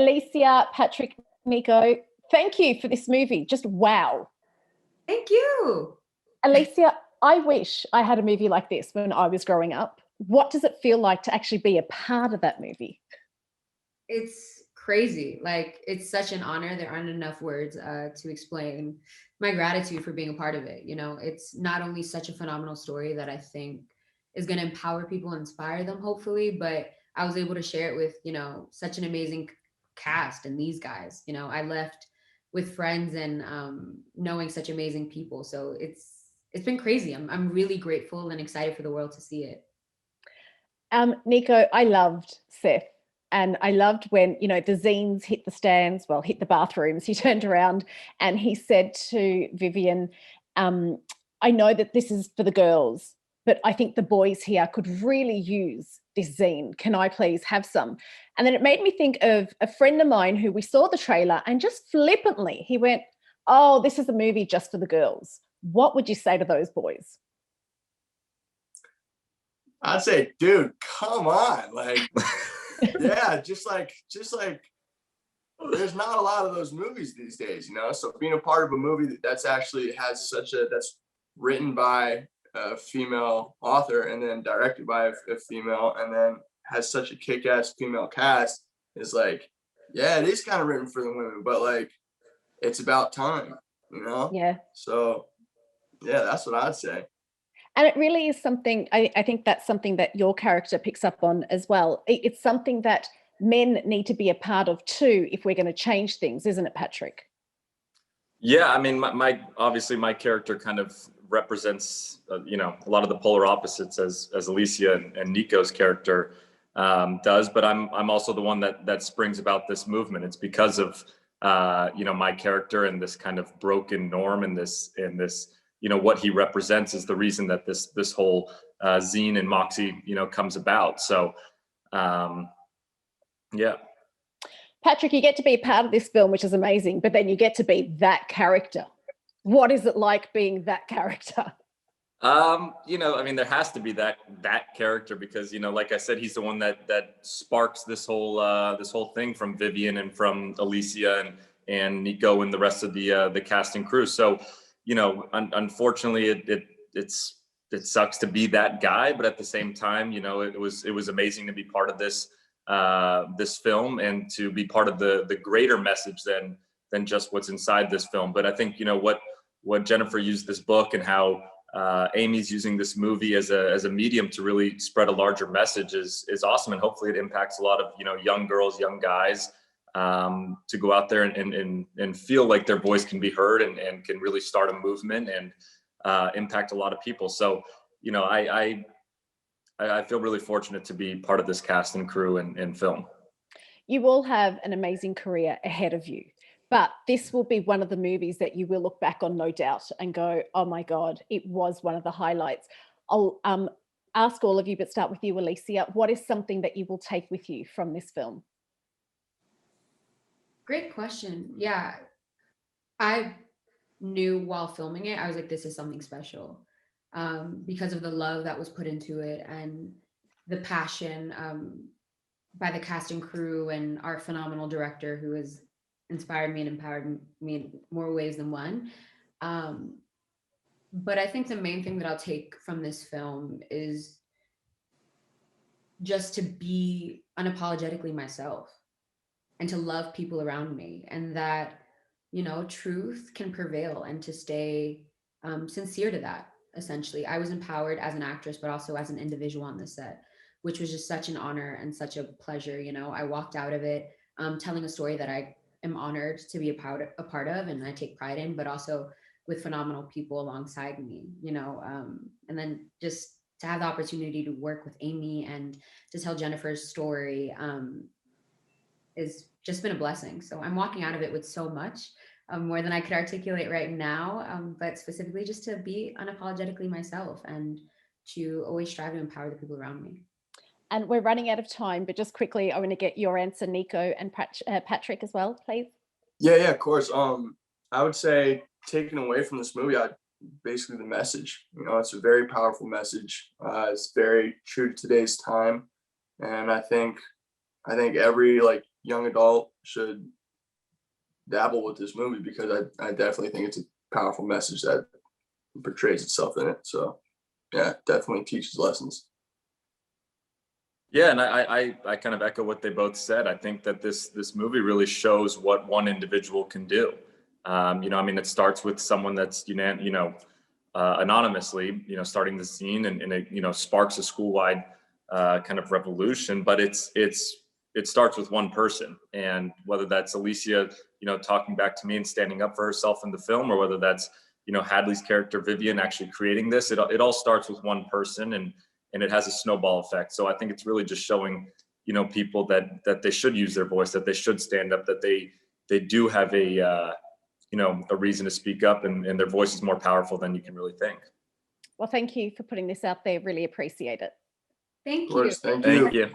Alycia, Patrick, Nico, thank you for this movie. Just wow. Thank you. Alycia, I wish I had a movie like this when I was growing up. What does it feel like to actually be a part of that movie? It's crazy. Like, it's such an honor. There aren't enough words to explain my gratitude for being a part of it. You know, it's not only such a phenomenal story that I think is going to empower people and inspire them, hopefully, but I was able to share it with, such an amazing cast and these guys. I left with friends and knowing such amazing people. So it's been crazy. I'm really grateful and excited for the world to see it. Nico, I loved Seth. And I loved when, the zines hit the stands, well, hit the bathrooms. He turned around and he said to Vivian, I know that this is for the girls, but I think the boys here could really use this zine. Can I please have some? And then it made me think of a friend of mine who we saw the trailer and just flippantly, he went, oh, this is a movie just for the girls. What would you say to those boys? I'd say, dude, come on. Like, yeah, just like there's not a lot of those movies these days, so being a part of a movie that's actually has that's written by a female author and then directed by a female and then has such a kick-ass female cast is like, yeah, it is kind of written for the women, but like it's about time, Yeah. So yeah, that's what I'd say. And it really is something, I think that's something that your character picks up on as well. It's something that men need to be a part of too, if we're going to change things, isn't it, Patrick? Yeah, I mean, obviously my character kind of represents, a lot of the polar opposites as Alycia and Nico's character does, but I'm also the one that springs about this movement. It's because of, my character and this kind of broken norm and this, what he represents is the reason that this whole zine and Moxie, comes about. So, yeah. Patrick, you get to be a part of this film, which is amazing, but then you get to be that character. What is it like being that character? I mean, there has to be that character because, like I said, he's the one that sparks this whole thing from Vivian and from Alycia and Nico and the rest of the cast and crew. So, unfortunately, it sucks to be that guy, but at the same time, it was amazing to be part of this film and to be part of the greater message than just what's inside this film. But I think what Jennifer used this book and how Amy's using this movie as a medium to really spread a larger message is awesome, and hopefully it impacts a lot of young girls, young guys. To go out there and feel like their voice can be heard and can really start a movement and impact a lot of people. So, I feel really fortunate to be part of this cast and crew and film. You all have an amazing career ahead of you, but this will be one of the movies that you will look back on, no doubt, and go, oh my God, it was one of the highlights. I'll ask all of you, but start with you, Alycia. What is something that you will take with you from this film? Great question. Yeah, I knew while filming it, I was like, this is something special because of the love that was put into it and the passion by the cast and crew and our phenomenal director who has inspired me and empowered me in more ways than one. But I think the main thing that I'll take from this film is just to be unapologetically myself and to love people around me, and that, truth can prevail, and to stay sincere to that. Essentially, I was empowered as an actress, but also as an individual on the set, which was just such an honor and such a pleasure. I walked out of it telling a story that I am honored to be a part of, and I take pride in, but also with phenomenal people alongside me, and then just to have the opportunity to work with Amy and to tell Jennifer's story is just been a blessing. So I'm walking out of it with so much more than I could articulate right now, but specifically just to be unapologetically myself and to always strive to empower the people around me. And we're running out of time, but just quickly, I want to get your answer, Nico and Patrick as well, please. Yeah, of course. I would say taken away from this movie, basically the message. It's a very powerful message. It's very true to today's time, and I think every young adult should dabble with this movie, because I definitely think it's a powerful message that portrays itself in it. So yeah, definitely teaches lessons. Yeah, and I kind of echo what they both said. I think that this movie really shows what one individual can do. You know, I mean, it starts with someone that's anonymously, starting the scene, and it sparks a school-wide kind of revolution. But it starts with one person, and whether that's Alycia, talking back to me and standing up for herself in the film, or whether that's Hadley's character Vivian actually creating this, it all starts with one person, and it has a snowball effect. So I think it's really just showing people that they should use their voice, that they should stand up, that they do have a reason to speak up, and their voice is more powerful than you can really think. Well, thank you for putting this out there. Really appreciate it. Thank Of course, you. thank you. Thank you.